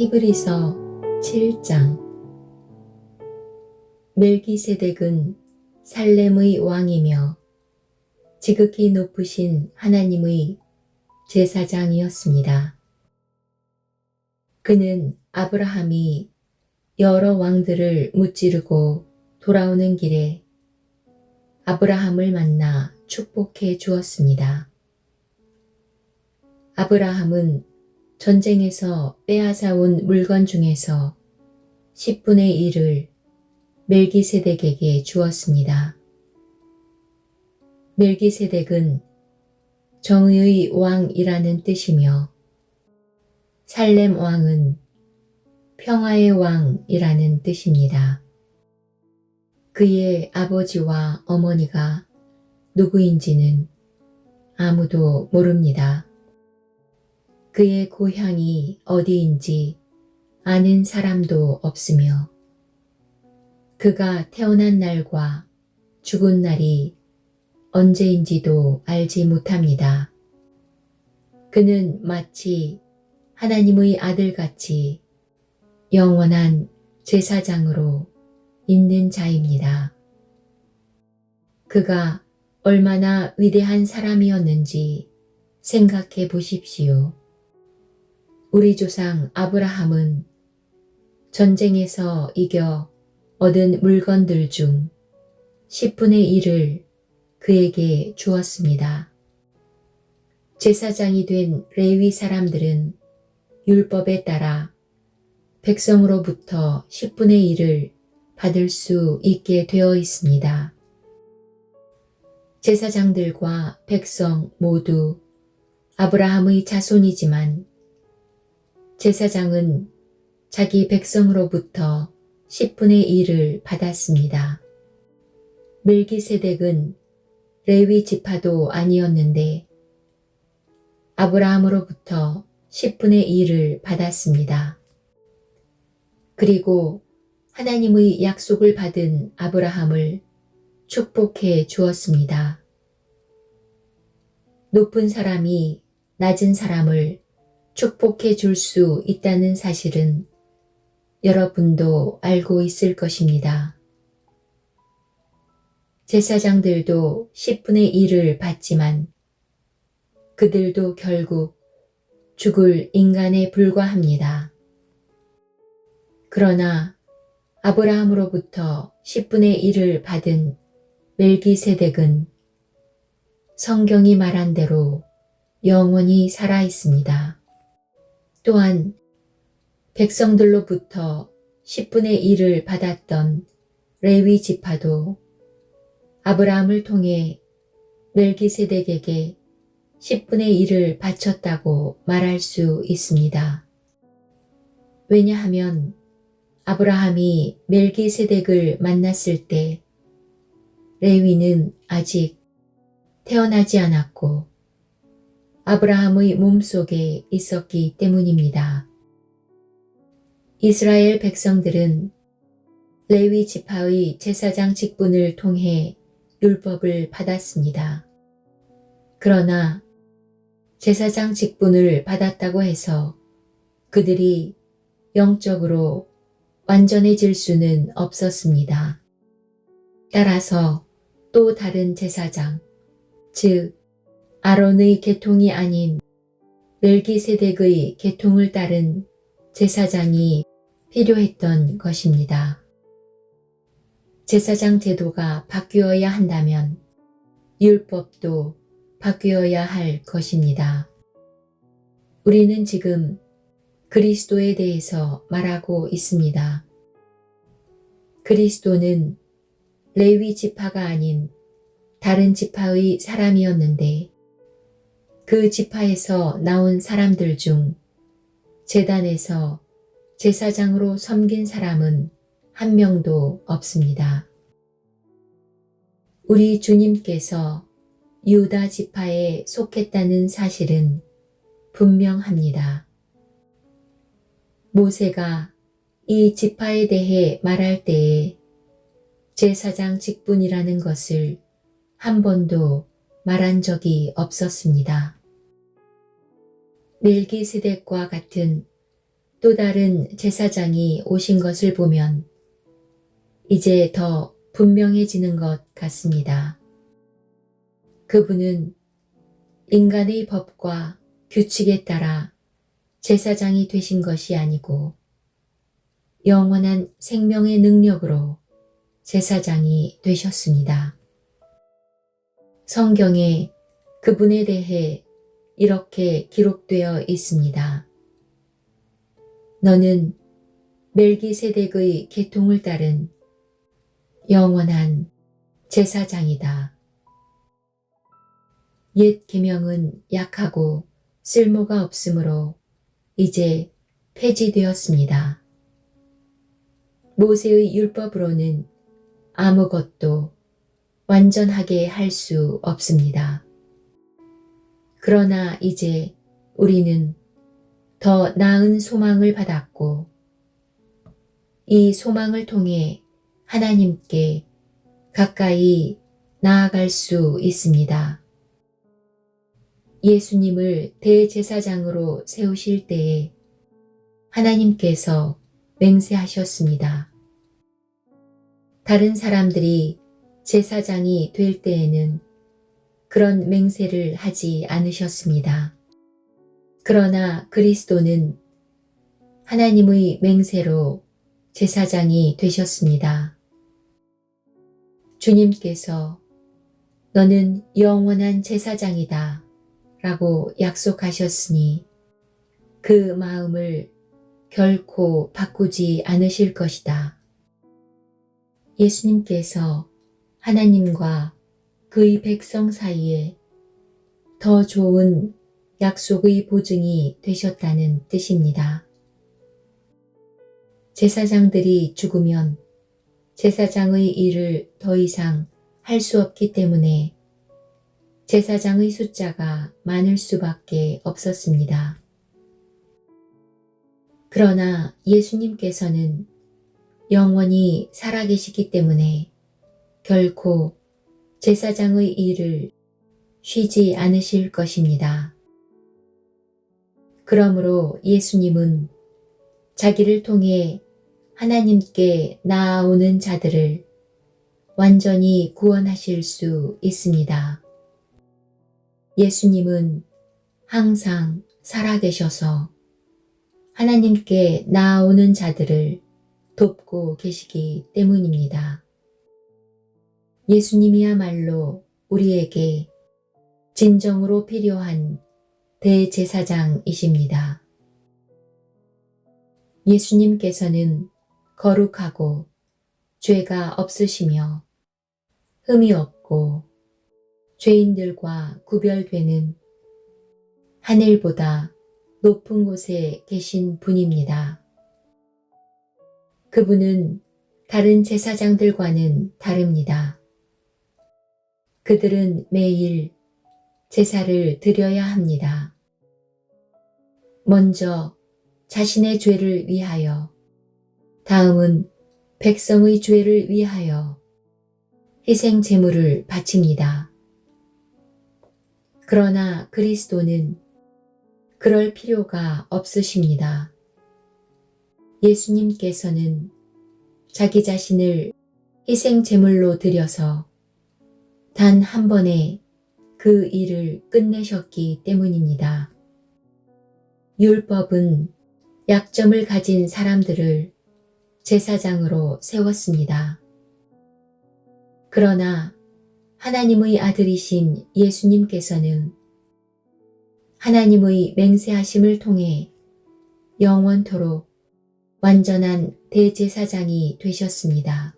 히브리서 7장. 멜기세덱은 살렘의 왕이며 지극히 높으신 하나님의 제사장이었습니다. 그는 아브라함이 여러 왕들을 무찌르고 돌아오는 길에 아브라함을 만나 축복해 주었습니다. 아브라함은 전쟁에서 빼앗아온 물건 중에서 10분의 1을 멜기세덱에게 주었습니다. 멜기세덱은 정의의 왕이라는 뜻이며 살렘 왕은 평화의 왕이라는 뜻입니다. 그의 아버지와 어머니가 누구인지는 아무도 모릅니다. 그의 고향이 어디인지 아는 사람도 없으며 그가 태어난 날과 죽은 날이 언제인지도 알지 못합니다. 그는 마치 하나님의 아들같이 영원한 제사장으로 있는 자입니다. 그가 얼마나 위대한 사람이었는지 생각해 보십시오. 우리 조상 아브라함은 전쟁에서 이겨 얻은 물건들 중 10분의 1을 그에게 주었습니다. 제사장이 된 레위 사람들은 율법에 따라 백성으로부터 10분의 1을 받을 수 있게 되어 있습니다. 제사장들과 백성 모두 아브라함의 자손이지만 제사장은 자기 백성으로부터 10분의 1을 받았습니다. 멜기세덱은 레위 지파도 아니었는데 아브라함으로부터 10분의 1을 받았습니다. 그리고 하나님의 약속을 받은 아브라함을 축복해 주었습니다. 높은 사람이 낮은 사람을 축복해 줄 수 있다는 사실은 여러분도 알고 있을 것입니다. 제사장들도 10분의 1을 받지만 그들도 결국 죽을 인간에 불과합니다. 그러나 아브라함으로부터 10분의 1을 받은 멜기세덱은 성경이 말한 대로 영원히 살아 있습니다. 또한 백성들로부터 10분의 1을 받았던 레위 지파도 아브라함을 통해 멜기세덱에게 10분의 1을 바쳤다고 말할 수 있습니다. 왜냐하면 아브라함이 멜기세덱을 만났을 때 레위는 아직 태어나지 않았고 아브라함의 몸속에 있었기 때문입니다. 이스라엘 백성들은 레위 지파의 제사장 직분을 통해 율법을 받았습니다. 그러나 제사장 직분을 받았다고 해서 그들이 영적으로 완전해질 수는 없었습니다. 따라서 또 다른 제사장, 즉 아론의 계통이 아닌 멜기세덱의 계통을 따른 제사장이 필요했던 것입니다. 제사장 제도가 바뀌어야 한다면 율법도 바뀌어야 할 것입니다. 우리는 지금 그리스도에 대해서 말하고 있습니다. 그리스도는 레위 지파가 아닌 다른 지파의 사람이었는데 그 지파에서 나온 사람들 중 제단에서 제사장으로 섬긴 사람은 한 명도 없습니다. 우리 주님께서 유다 지파에 속했다는 사실은 분명합니다. 모세가 이 지파에 대해 말할 때에 제사장 직분이라는 것을 한 번도 말한 적이 없었습니다. 멜기세덱과 같은 또 다른 제사장이 오신 것을 보면 이제 더 분명해지는 것 같습니다. 그분은 인간의 법과 규칙에 따라 제사장이 되신 것이 아니고 영원한 생명의 능력으로 제사장이 되셨습니다. 성경에 그분에 대해 이렇게 기록되어 있습니다. 너는 멜기세덱의 계통을 따른 영원한 제사장이다. 옛 계명은 약하고 쓸모가 없으므로 이제 폐지되었습니다. 모세의 율법으로는 아무것도 완전하게 할 수 없습니다. 그러나 이제 우리는 더 나은 소망을 받았고 이 소망을 통해 하나님께 가까이 나아갈 수 있습니다. 예수님을 대제사장으로 세우실 때에 하나님께서 맹세하셨습니다. 다른 사람들이 제사장이 될 때에는 그런 맹세를 하지 않으셨습니다. 그러나 그리스도는 하나님의 맹세로 제사장이 되셨습니다. 주님께서 너는 영원한 제사장이다 라고 약속하셨으니 그 마음을 결코 바꾸지 않으실 것이다. 예수님께서 하나님과 그의 백성 사이에 더 좋은 약속의 보증이 되셨다는 뜻입니다. 제사장들이 죽으면 제사장의 일을 더 이상 할 수 없기 때문에 제사장의 숫자가 많을 수밖에 없었습니다. 그러나 예수님께서는 영원히 살아계시기 때문에 결코 제사장의 일을 쉬지 않으실 것입니다. 그러므로 예수님은 자기를 통해 하나님께 나아오는 자들을 완전히 구원하실 수 있습니다. 예수님은 항상 살아계셔서 하나님께 나아오는 자들을 돕고 계시기 때문입니다. 예수님이야말로 우리에게 진정으로 필요한 대제사장이십니다. 예수님께서는 거룩하고 죄가 없으시며 흠이 없고 죄인들과 구별되는 하늘보다 높은 곳에 계신 분입니다. 그분은 다른 제사장들과는 다릅니다. 그들은 매일 제사를 드려야 합니다. 먼저 자신의 죄를 위하여, 다음은 백성의 죄를 위하여 희생 제물을 바칩니다. 그러나 그리스도는 그럴 필요가 없으십니다. 예수님께서는 자기 자신을 희생 제물로 드려서 단 한 번에 그 일을 끝내셨기 때문입니다. 율법은 약점을 가진 사람들을 제사장으로 세웠습니다. 그러나 하나님의 아들이신 예수님께서는 하나님의 맹세하심을 통해 영원토록 완전한 대제사장이 되셨습니다.